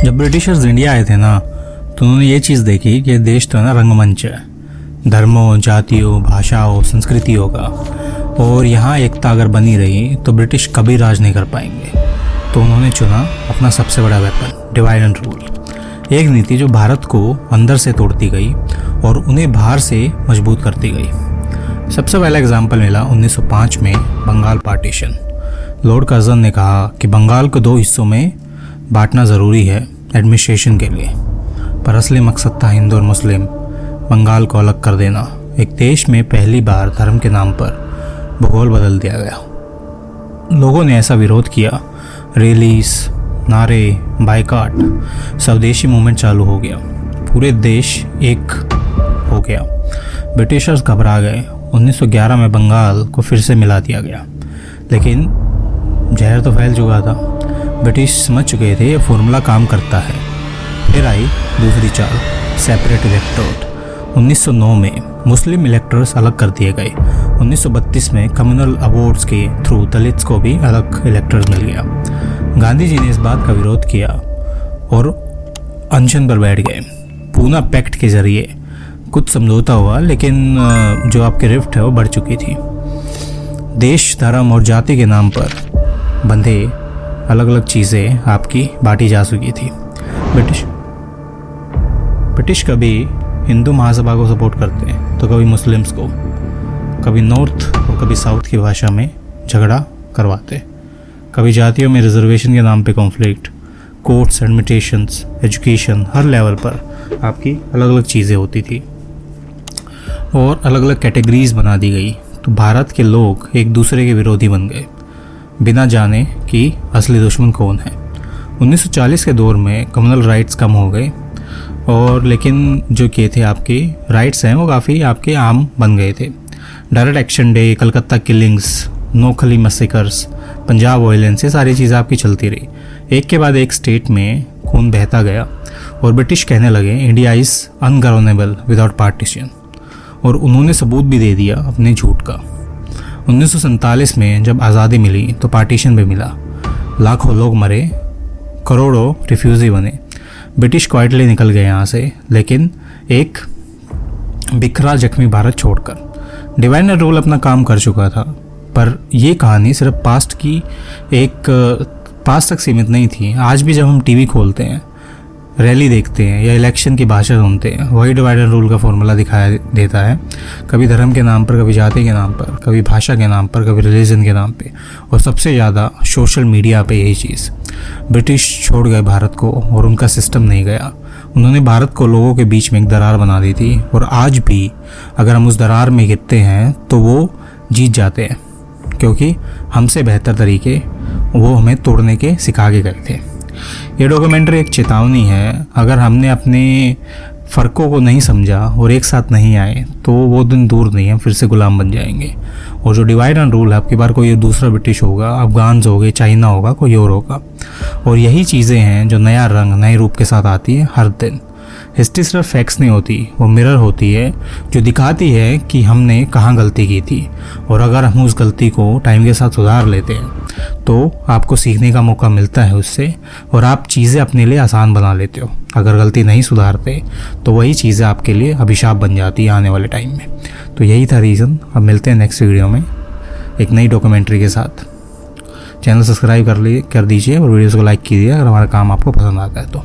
जब Britishers India आए थे ना, तो उन्होंने ये चीज़ देखी कि देश तो है ना रंगमंच है, धर्मों, जातियों, भाषाओं, संस्कृतियों का, और यहाँ एकता अगर बनी रही तो ब्रिटिश कभी राज नहीं कर पाएंगे। तो उन्होंने चुना अपना सबसे बड़ा वेपन, डिवाइड एंड रूल। एक नीति जो भारत को अंदर से तोड़ती गई और उन्हें बाहर से मजबूत करती गई। सबसे पहला एग्जाम्पल मिला 1905 में बंगाल पार्टीशन। लॉर्ड कर्जन ने कहा कि बंगाल को 2 हिस्सों में बांटना ज़रूरी है एडमिनिस्ट्रेशन के लिए, पर असली मकसद था हिंदू और मुस्लिम बंगाल को अलग कर देना। एक देश में पहली बार धर्म के नाम पर भूगोल बदल दिया गया। लोगों ने ऐसा विरोध किया, रैलीज, नारे, बाइकाट, स्वदेशी मूवमेंट चालू हो गया। पूरे देश एक हो गया। ब्रिटिशर्स घबरा गए। 1911 में बंगाल को फिर से मिला दिया गया, लेकिन जहर तो फैल चुका था। ब्रिटिश समझ चुके थे ये फॉर्मूला काम करता है। फिर आई दूसरी चाल, सेपरेट इलेक्टोरेट। 1909 में मुस्लिम इलेक्टर्स अलग कर दिए गए। 1932 में कम्युनल अवार्ड्स के थ्रू दलित्स को भी अलग इलेक्टर्स मिल गया। गांधी जी ने इस बात का विरोध किया और अनशन पर बैठ गए। पूना पैक्ट के जरिए कुछ समझौता हुआ, लेकिन जो आपकी रिफ्ट है वो बढ़ चुकी थी। देश, धर्म और जाति के नाम पर बंधे अलग अलग चीज़ें आपकी बांटी जा चुकी थी। ब्रिटिश कभी हिंदू महासभा को सपोर्ट करते हैं तो कभी मुस्लिम्स को, कभी नॉर्थ और कभी साउथ की भाषा में झगड़ा करवाते, कभी जातियों में रिजर्वेशन के नाम पे कॉन्फ्लिक्ट, कोर्ट्स, एडमिनिस्ट्रेशंस, एजुकेशन, हर लेवल पर आपकी अलग अलग चीज़ें होती थी और अलग अलग कैटेगरीज बना दी गई। तो भारत के लोग एक दूसरे के विरोधी बन गए, बिना जाने कि असली दुश्मन कौन है। 1940 के दौर में कम्युनल राइट्स कम हो गए, और लेकिन जो के थे आपके राइट्स हैं वो काफ़ी आपके आम बन गए थे। Direct action day, Calcutta killings, Noakhali massacres, Punjab violence, ये सारी चीज़ें आपकी चलती रही। एक के बाद एक स्टेट में खून बहता गया और ब्रिटिश कहने लगे India is ungovernable without partition, और उन्होंने सबूत भी दे दिया अपने झूठ का। 1947 में जब आज़ादी मिली तो पार्टीशन भी मिला। लाखों लोग मरे, करोड़ों रिफ्यूजी बने। ब्रिटिश क्वाइटली निकल गए यहाँ से, लेकिन एक बिखरा जख्मी भारत छोड़कर। डिवाइड एंड रूल अपना काम कर चुका था, पर यह कहानी सिर्फ पास्ट तक सीमित नहीं थी। आज भी जब हम टीवी खोलते हैं, रैली देखते हैं या इलेक्शन की भाषा सुनते हैं, वही डिवाइड एंड रूल का फॉर्मूला दिखाया देता है। कभी धर्म के नाम पर, कभी जाति के नाम पर, कभी भाषा के नाम पर, कभी रिलीजन के नाम पे, और सबसे ज़्यादा सोशल मीडिया पे यही चीज़। ब्रिटिश छोड़ गए भारत को और उनका सिस्टम नहीं गया। उन्होंने भारत को लोगों के बीच में एक दरार बना दी थी, और आज भी अगर हम उस दरार में गिरते हैं तो वो जीत जाते हैं, क्योंकि हमसे बेहतर तरीके वो हमें तोड़ने के सिखा के गए थे। ये डॉक्यूमेंट्री एक चेतावनी है। अगर हमने अपने फ़र्कों को नहीं समझा और एक साथ नहीं आए तो वो दिन दूर नहीं है, फिर से गुलाम बन जाएंगे। और जो डिवाइड एंड रूल है, आपकी बार कोई दूसरा ब्रिटिश होगा, अफगान्स होंगे, चाइना होगा, कोई और होगा, और यही चीज़ें हैं जो नया रंग, नए रूप के साथ आती है हर दिन। हिस्ट्री सिर्फ फैक्ट्स नहीं होती, वो मिरर होती है जो दिखाती है कि हमने कहाँ गलती की थी, और अगर हम उस गलती को टाइम के साथ सुधार लेते हैं तो आपको सीखने का मौका मिलता है उससे, और आप चीज़ें अपने लिए आसान बना लेते हो। अगर गलती नहीं सुधारते तो वही चीज़ें आपके लिए अभिशाप बन जाती है आने वाले टाइम में। तो यही था रीज़न। अब मिलते हैं नेक्स्ट वीडियो में एक नई डॉक्यूमेंट्री के साथ। चैनल सब्सक्राइब कर दीजिए और वीडियोज़ को लाइक कीजिए अगर हमारा काम आपको पसंद आता है तो।